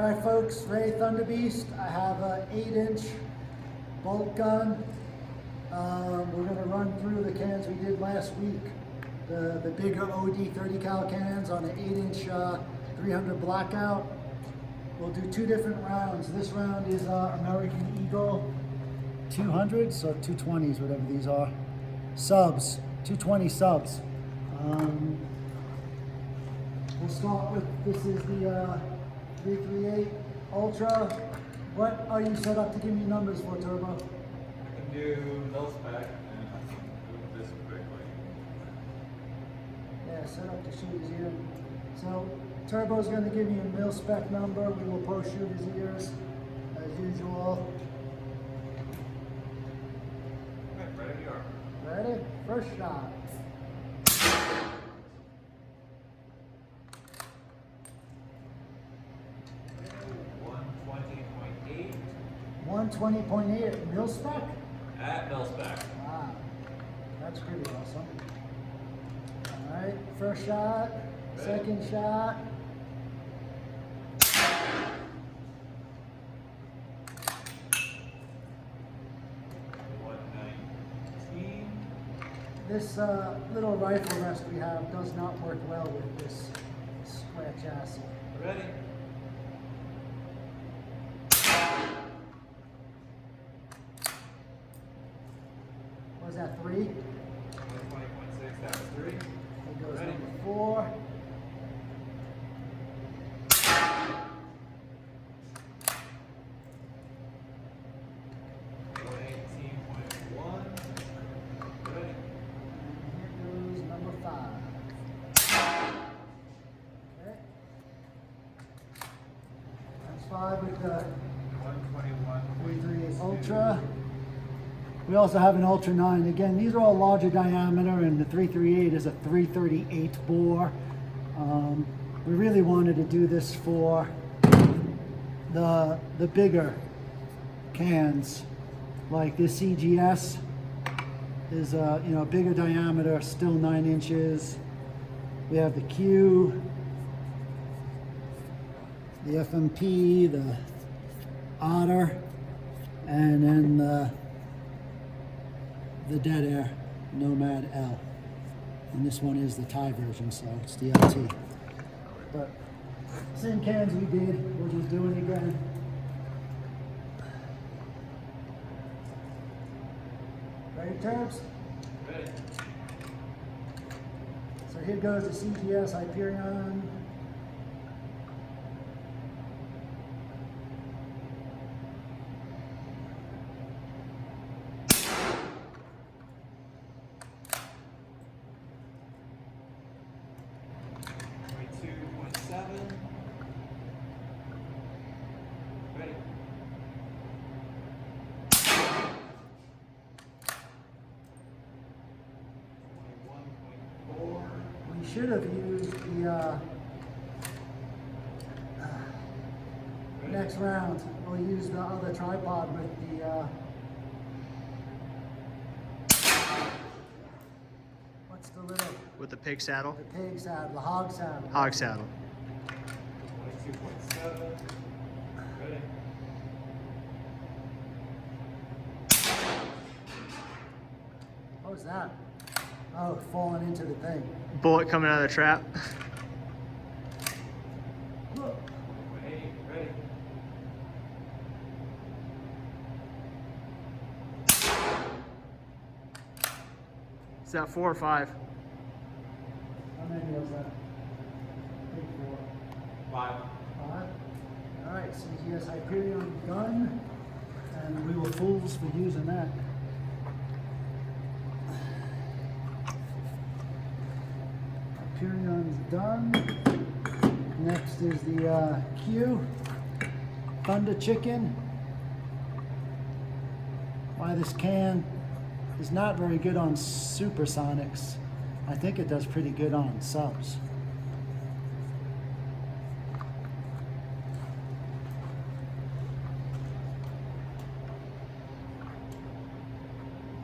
Alright folks, Ray Thunder Beast. I have an 8-inch bolt gun. We're going to run through the cans we did last week. The bigger OD 30 cal cans on an 8-inch 300 BlackOut. We'll do 2 different rounds. This round is American Eagle 200s, so 220s, whatever these are. Subs, 220 subs. We'll start with, this is the 338 Ultra. What are you set up to give me numbers for, Turbo? I can do mil spec and I can move this quickly. Yeah, set up to shoot his ear. So Turbo's going to give me a mil spec number. We will post shoot his ears as usual. Okay, ready we are. Ready? First shot. 120.8 mil spec? At mil spec. Wow, that's pretty awesome. All right, first shot, second shot. This little rifle rest we have does not work well with this square chassis. Ready? Was that 3? 120.6, that was 3. It goes Ready? number 4. With the 338 Ultra. We also have an Ultra 9. Again, these are all larger diameter, and the 338 is a 338 bore. We really wanted to do this for the bigger cans, like this CGS is a bigger diameter, still 9 inches. We have the Q, the FMP, the Otter, and then the Dead Air Nomad L. And this one is the Thai version, so it's the LT. But same cans we did, we're just doing it again. Ready, Turbs? Ready. So here goes the CGS Hyperion. Ready? We should have used the next round. We'll use the other tripod with the what's the little? With the pig saddle? The pig saddle, the hog saddle. Hog saddle. 22.7. Ready? What was that? Oh, falling into the thing. Bullet coming out of the trap. Look. 1.8. Ready? Is that 4 or 5? How many was that? Big 4. 5. 5. All right, CGS Hyperion gun, and we were fools for using that. Hyperion's done. Next is the Q, Thunder Chicken. Why this can is not very good on supersonics. I think it does pretty good on subs.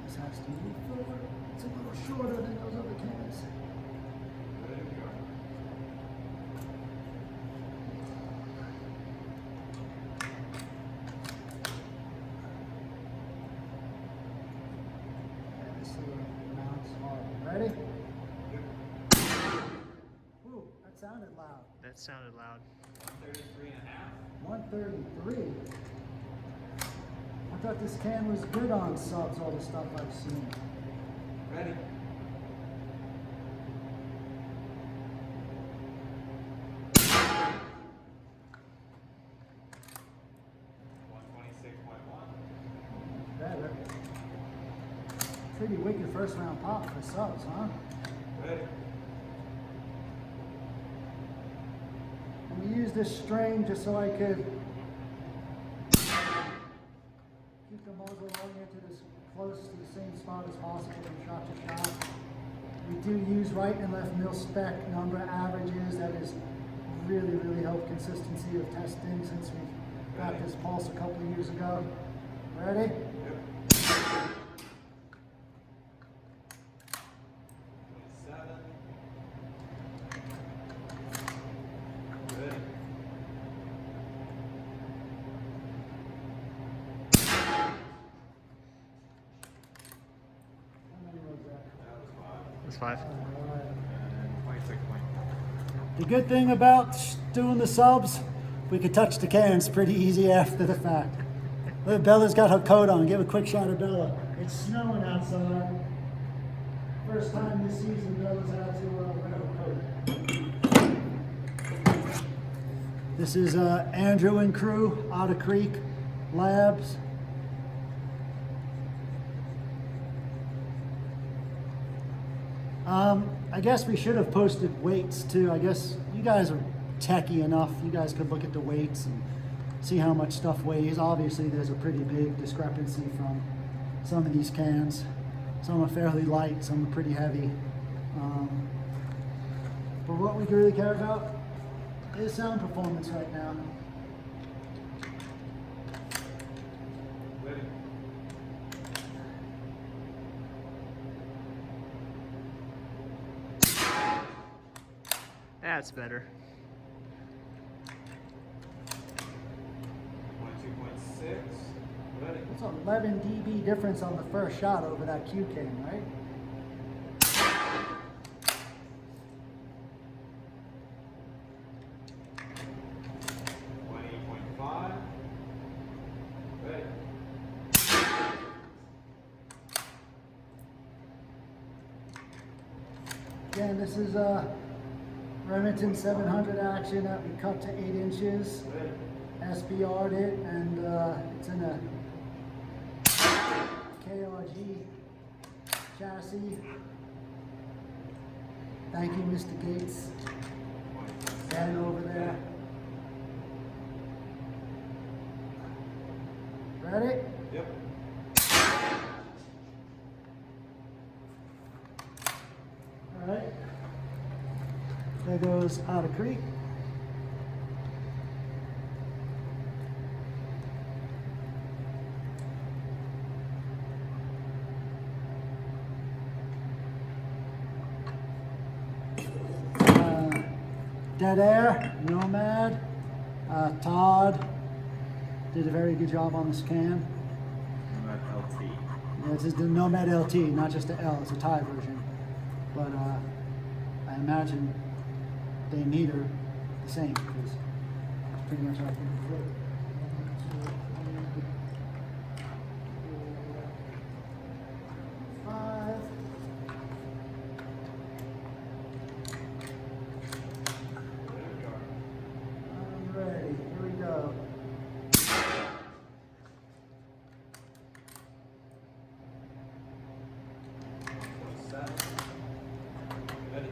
This has to move forward. It's a little shorter than those other cans. Ready? We are. That sounded loud. That sounded loud. 133.5. 133. I thought this can was good on subs, all the stuff I've seen. Ready? Better. Pretty wicked first round pop for subs, huh? Ready? And we used this string just so I could keep the muzzle oriented as close to the same spot as possible from shot to shot. We do use right and left mil spec number averages. That is really helped consistency of testing since we got this pulse a couple of years ago. Ready? Yep. 27. Ready? How many was that? That was 5. That's 5. And 26.5. The good thing about doing the subs, we could touch the cans pretty easy after the fact. Look, Bella's got her coat on. Give a quick shot of Bella. It's snowing outside. First time this season Bella's had to wear her coat. This is Andrew and crew, Otter Creek Labs. I guess we should have posted weights too. I guess you guys are techie enough. You guys could look at the weights and see how much stuff weighs. Obviously, there's a pretty big discrepancy from some of these cans. Some are fairly light, some are pretty heavy. But what we really care about is sound performance right now. Ready? That's better. 22.6. Ready? It's 11 dB difference on the first shot over that Q can, right? 28.5. Ready? Again, this is Remington 700 action that we cut to 8 inches. Ready? SBR'd it, and it's in a KRG chassis. Thank you, Mr. Gates. Stand over there. Ready? Yep. All right. There goes Otter Creek. Dead Air, Nomad, Todd did a very good job on this can. Nomad LT. Yeah, this is the Nomad LT, not just the L, it's a Thai version. But I imagine they meter the same because it's pretty much like five. I'm ready. Here we go. Ready?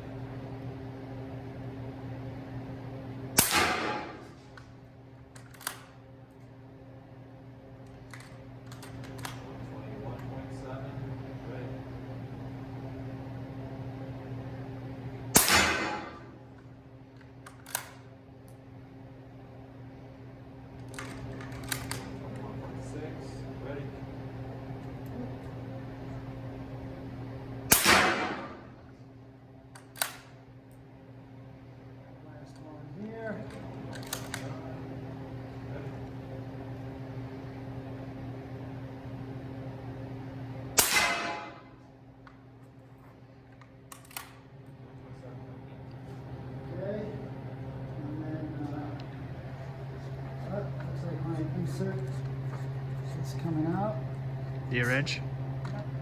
insert. It's coming out. The wrench.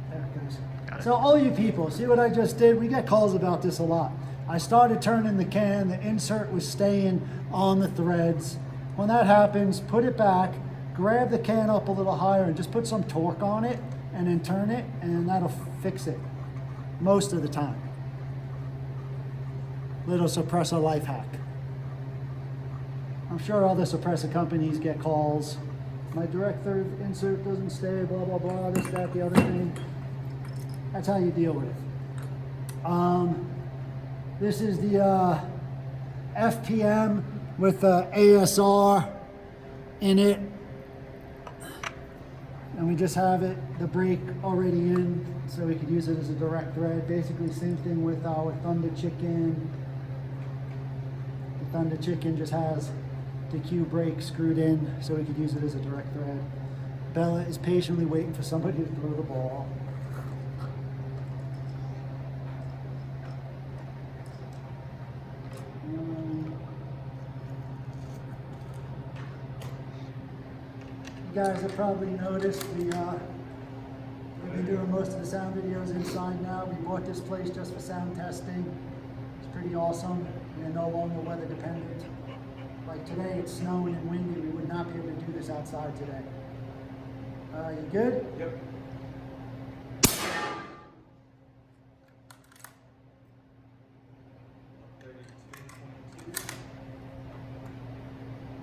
There it goes. Got it. So all you people, see what I just did? We get calls about this a lot. I started turning the can, the insert was staying on the threads. When that happens, put it back, grab the can up a little higher and just put some torque on it and then turn it, and that'll fix it most of the time. Little suppressor life hack. I'm sure other suppressor companies get calls. My direct third insert doesn't stay, blah, blah, blah, this, that, the other thing. That's how you deal with it. This is the FPM with ASR in it. And we just have it, the brake already in, so we could use it as a direct thread. Basically, same thing with our Thunder Chicken. The Thunder Chicken just has the Q brake screwed in, so we could use it as a direct thread. Bella is patiently waiting for somebody to throw the ball. You guys have probably noticed we've been doing most of the sound videos inside now. We bought this place just for sound testing. It's pretty awesome. We're no longer weather dependent. Like today, it's snowing and windy. We would not be able to do this outside today. You good? Yep.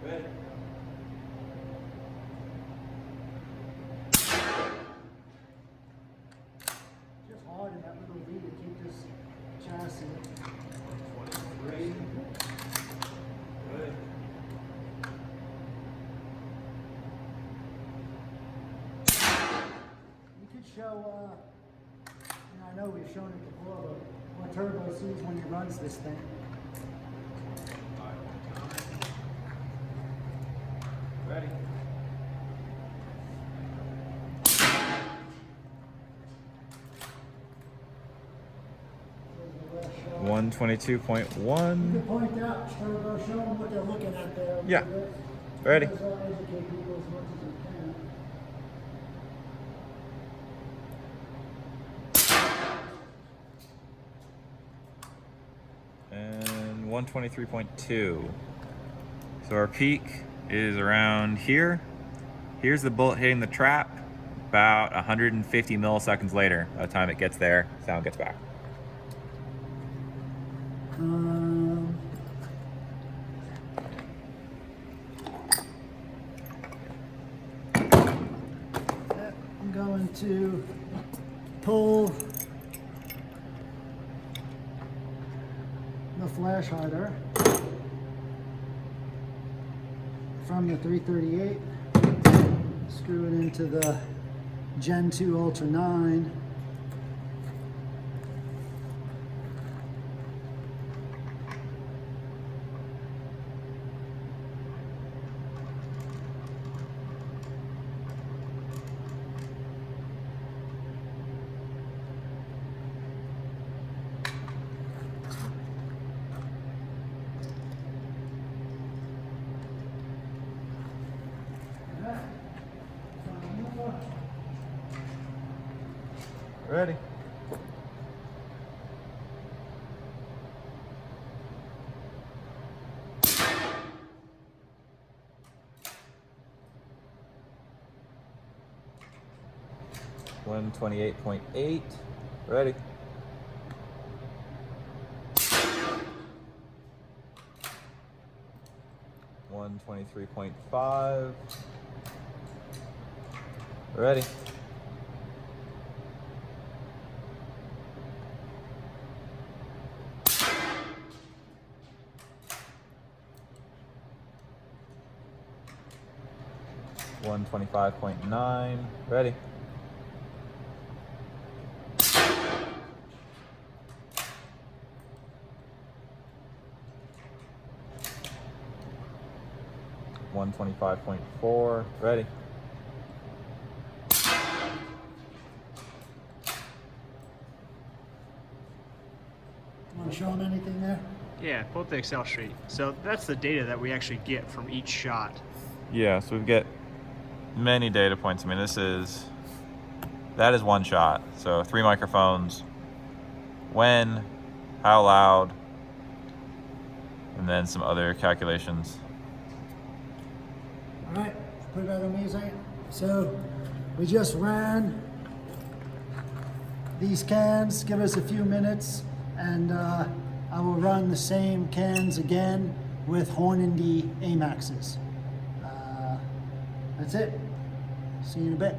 Ready? Just hard in that little V to keep this chassis. 23. Good. You could show, I know we've shown it before, but what Turbo sees when he runs this thing. 5.9. Ready? You 122.1. can point out, Turbo, show them what they're looking at there. a Yeah. little bit. Ready. Let's all educate people as much as we can. And 123.2. So our peak is around here. Here's the bullet hitting the trap. About 150 milliseconds later, by the time it gets there, sound gets back. I'm going to pull the flash hider from the 338, screw it into the Gen 2 Ultra 9. Ready. One 28.8. Ready. One 23.5. Ready. 125.9. Ready. One 25.4. Ready. Want to show them anything there? Yeah, pull up the Excel sheet. So that's the data that we actually get from each shot. Yeah, so we get many data points. I mean, that is one shot. So 3 microphones, when, how loud, and then some other calculations. All right, put that on music. So we just ran these cans. Give us a few minutes, and I will run the same cans again with Hornady AMAXs. That's it. See you in a bit.